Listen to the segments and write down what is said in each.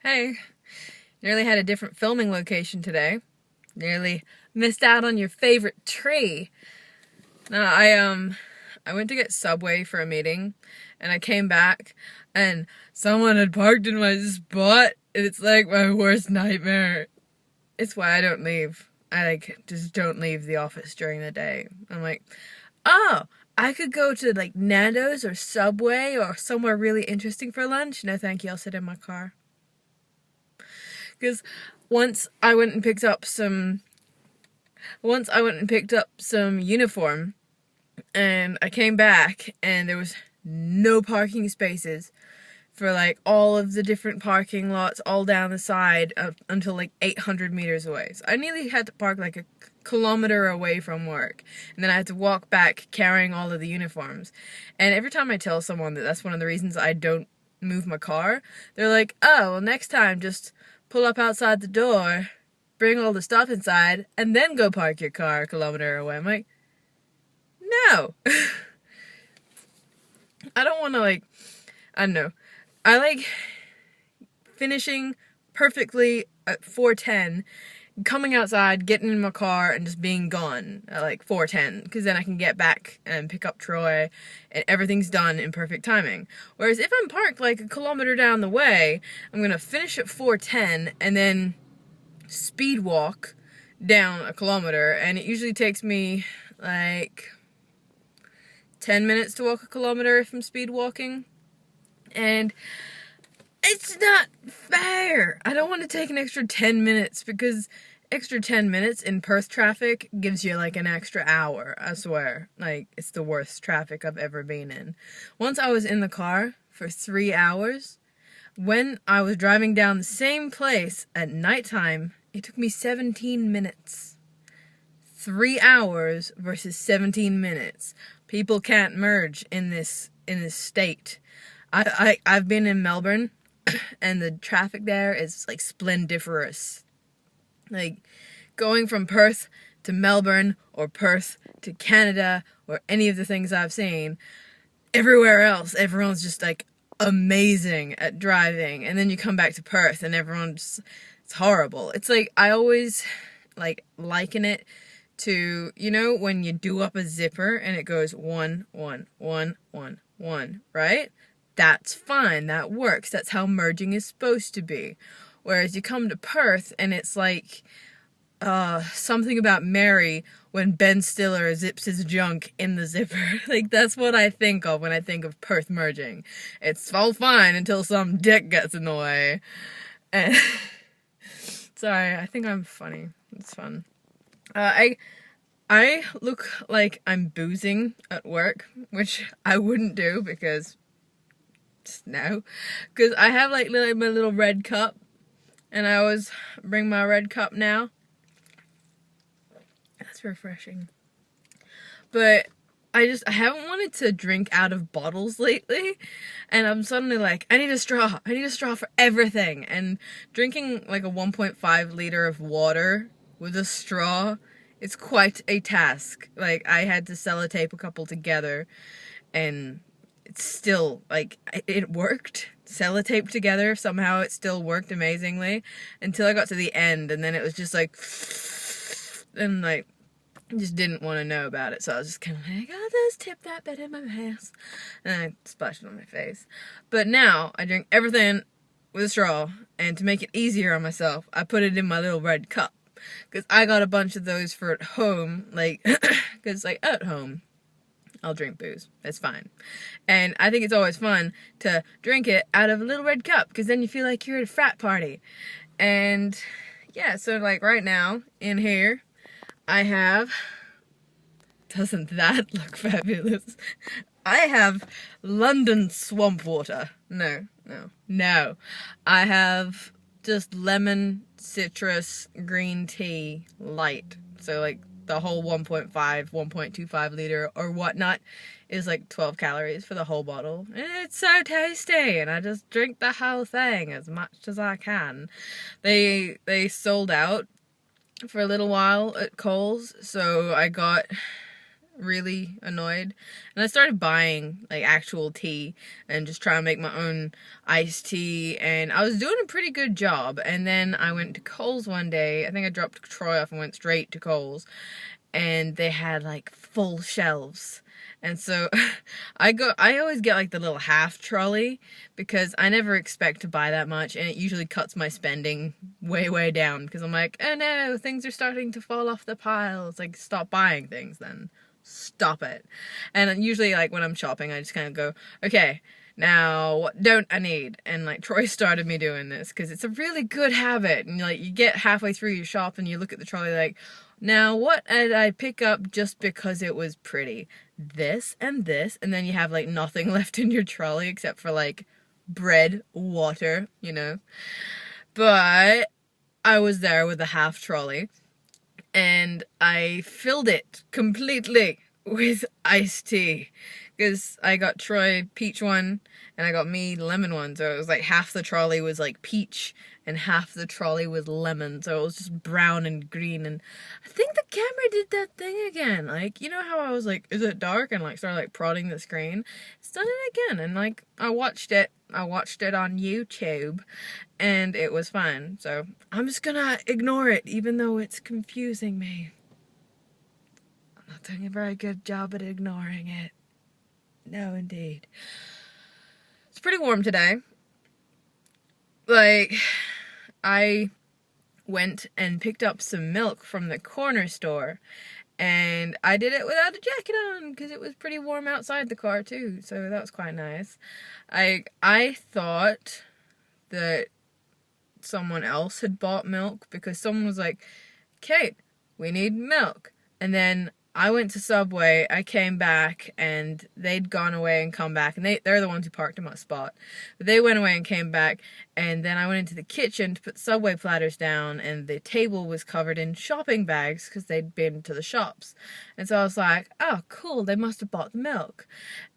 Hey, nearly had a different filming location today. Nearly missed out on your favorite tree. No, I went to get Subway for a meeting, and I came back, and someone had parked in my spot, and it's like my worst nightmare. It's why I don't leave. I just don't leave the office during the day. I'm like, oh, I could go to Nando's or Subway or somewhere really interesting for lunch. No, thank you. I'll sit in my car. Because once I went and picked up some uniform, and I came back and there was no parking spaces for all of the different parking lots all down the side until 800 meters away. So I nearly had to park a kilometer away from work, and then I had to walk back carrying all of the uniforms. And every time I tell someone that that's one of the reasons I don't move my car, they're like, oh, well, next time just pull up outside the door, bring all the stuff inside, and then go park your car a kilometer away. I'm like, no. I don't want to I don't know. I like finishing perfectly at 4:10, coming outside, getting in my car, and just being gone at 4:10, because then I can get back and pick up Troy, and everything's done in perfect timing. Whereas if I'm parked a kilometer down the way, I'm gonna finish at 4:10 and then speed walk down a kilometer, and it usually takes me 10 minutes to walk a kilometer if I'm speed walking. And it's not fair. I don't want to take an extra 10 minutes, because extra 10 minutes in Perth traffic gives you an extra hour, I swear. It's the worst traffic I've ever been in. Once I was in the car for 3 hours. When I was driving down the same place at nighttime, it took me 17 minutes. 3 hours versus 17 minutes. People can't merge in this state. I've been in Melbourne, and the traffic there is splendiferous. Going from Perth to Melbourne, or Perth to Canada, or any of the things I've seen, everywhere else, everyone's just amazing at driving, and then you come back to Perth and everyone's, it's horrible. It's I always liken it to, when you do up a zipper and it goes 1 1 1 1 1, right? That's fine, that works, that's how merging is supposed to be. Whereas you come to Perth and it's something about Mary when Ben Stiller zips his junk in the zipper. That's what I think of when I think of Perth merging. It's all fine until some dick gets in the way. And sorry, I think I'm funny. It's fun. I look like I'm boozing at work, which I wouldn't do, because no. Because I have my little red cup, and I always bring my red cup now. That's refreshing. But I haven't wanted to drink out of bottles lately, and I'm suddenly I need a straw. I need a straw for everything. And drinking a 1.5 liter of water with a straw, it's quite a task. I had to sellotape a couple together, and it's still, it worked. Sellotape together, somehow it still worked amazingly, until I got to the end, and then it was just and just didn't want to know about it, so I was just kind of I'll just tip that bit in my mouth, and I splashed it on my face. But now, I drink everything with a straw, and to make it easier on myself, I put it in my little red cup, because I got a bunch of those for at home, because at home, I'll drink booze. That's fine. And I think it's always fun to drink it out of a little red cup, because then you feel like you're at a frat party. And yeah, so right now, in here, I have, doesn't that look fabulous? I have London swamp water. No. I have just lemon, citrus, green tea, light. So the whole 1.5, 1.25 liter or whatnot is 12 calories for the whole bottle. And it's so tasty, and I just drink the whole thing as much as I can. They sold out for a little while at Coles, so I got really annoyed. And I started buying like actual tea and just trying to make my own iced tea, and I was doing a pretty good job. And then I went to Coles one day. I think I dropped Troy off and went straight to Coles, and they had like full shelves. And so I always get like the little half trolley because I never expect to buy that much, and it usually cuts my spending way down because I'm like, oh no, things are starting to fall off the pile. It's like, stop buying things then. Stop it. And usually like when I'm shopping, I just kind of go, okay, now what don't I need? And like Troy started me doing this because it's a really good habit. And like you get halfway through your shop and you look at the trolley like, now what did I pick up just because it was pretty? This and this, and then you have like nothing left in your trolley except for like bread, water, you know. But I was there with a half trolley, and I filled it completely with iced tea because I got Troy peach one and I got me lemon one, so it was like half the trolley was like peach and half the trolley was lemon, so it was just brown and green. And I think the camera did that thing again, like, you know how I was like, is it dark, and like started like prodding the screen. It's done it again, and like I watched it on YouTube and it was fine, so I'm just gonna ignore it even though it's confusing me. I'm not doing a very good job at ignoring it. No, indeed. It's pretty warm today. Like, I went and picked up some milk from the corner store, and I did it without a jacket on because it was pretty warm outside the car too, so that was quite nice. I thought that someone else had bought milk because someone was like, Kate, we need milk. And then I went to Subway, I came back, and they'd gone away and come back, and they're the ones who parked in my spot. But they went away and came back, and then I went into the kitchen to put Subway platters down, and the table was covered in shopping bags because they'd been to the shops. And so I was like, oh, cool, they must have bought the milk.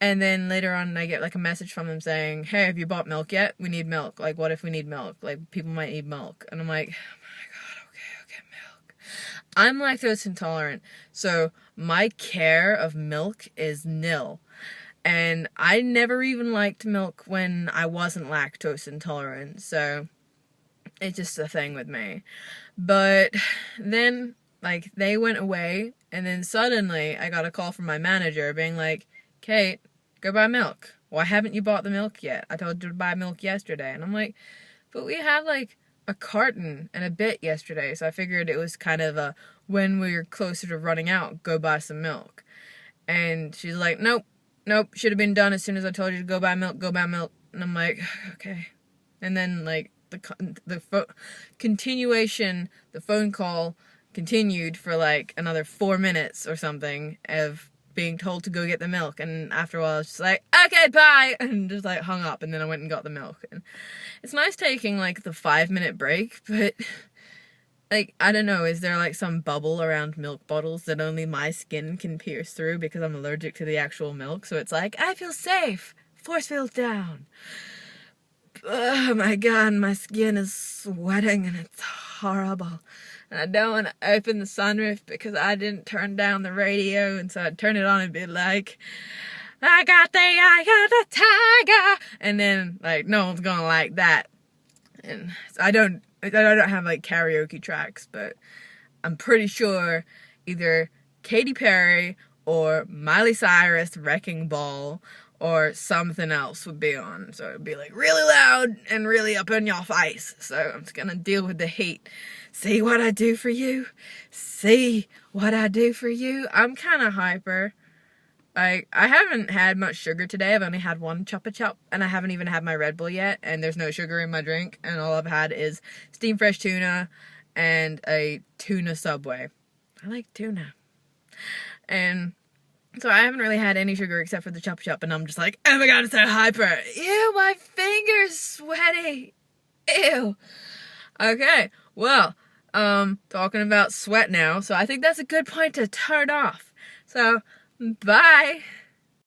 And then later on, I get like a message from them saying, hey, have you bought milk yet? We need milk. Like, what if we need milk? Like, people might need milk. And I'm like, I'm lactose intolerant, so my care of milk is nil. And I never even liked milk when I wasn't lactose intolerant, so it's just a thing with me. But then, like, they went away, and then suddenly I got a call from my manager being like, Kate, go buy milk. Why haven't you bought the milk yet? I told you to buy milk yesterday. And I'm like, but we have, like, a carton and a bit yesterday, so I figured it was kind of a, when we were closer to running out, go buy some milk. And she's like, nope, should have been done as soon as I told you to go buy milk, And I'm like, okay. And then, like, the phone call continued for, like, another 4 minutes or something of being told to go get the milk, and after a while I was just like, okay, bye, and just like hung up, and then I went and got the milk. And it's nice taking like the 5-minute break, but like, I don't know, is there like some bubble around milk bottles that only my skin can pierce through because I'm allergic to the actual milk? So it's like, I feel safe, force field down. Oh my god, my skin is sweating and it's horrible. And I don't want to open the sunroof because I didn't turn down the radio, and so I'd turn it on and be like, I got the eye of the tiger, and then like no one's gonna like that. And so I don't have like karaoke tracks, but I'm pretty sure either Katy Perry or Miley Cyrus Wrecking Ball or something else would be on. So it'd be like really loud and really up in your face. So I'm just gonna deal with the heat. See what I do for you? See what I do for you? I'm kind of hyper. I haven't had much sugar today. I've only had one Chupa Chup, and I haven't even had my Red Bull yet, and there's no sugar in my drink, and all I've had is steamed fresh tuna and a tuna Subway. I like tuna. And so I haven't really had any sugar except for the Chupa Chup, and I'm just like, oh my god, it's so hyper. Ew, my finger's sweaty. Ew. Okay, well, talking about sweat now, so I think that's a good point to turn off. So, bye.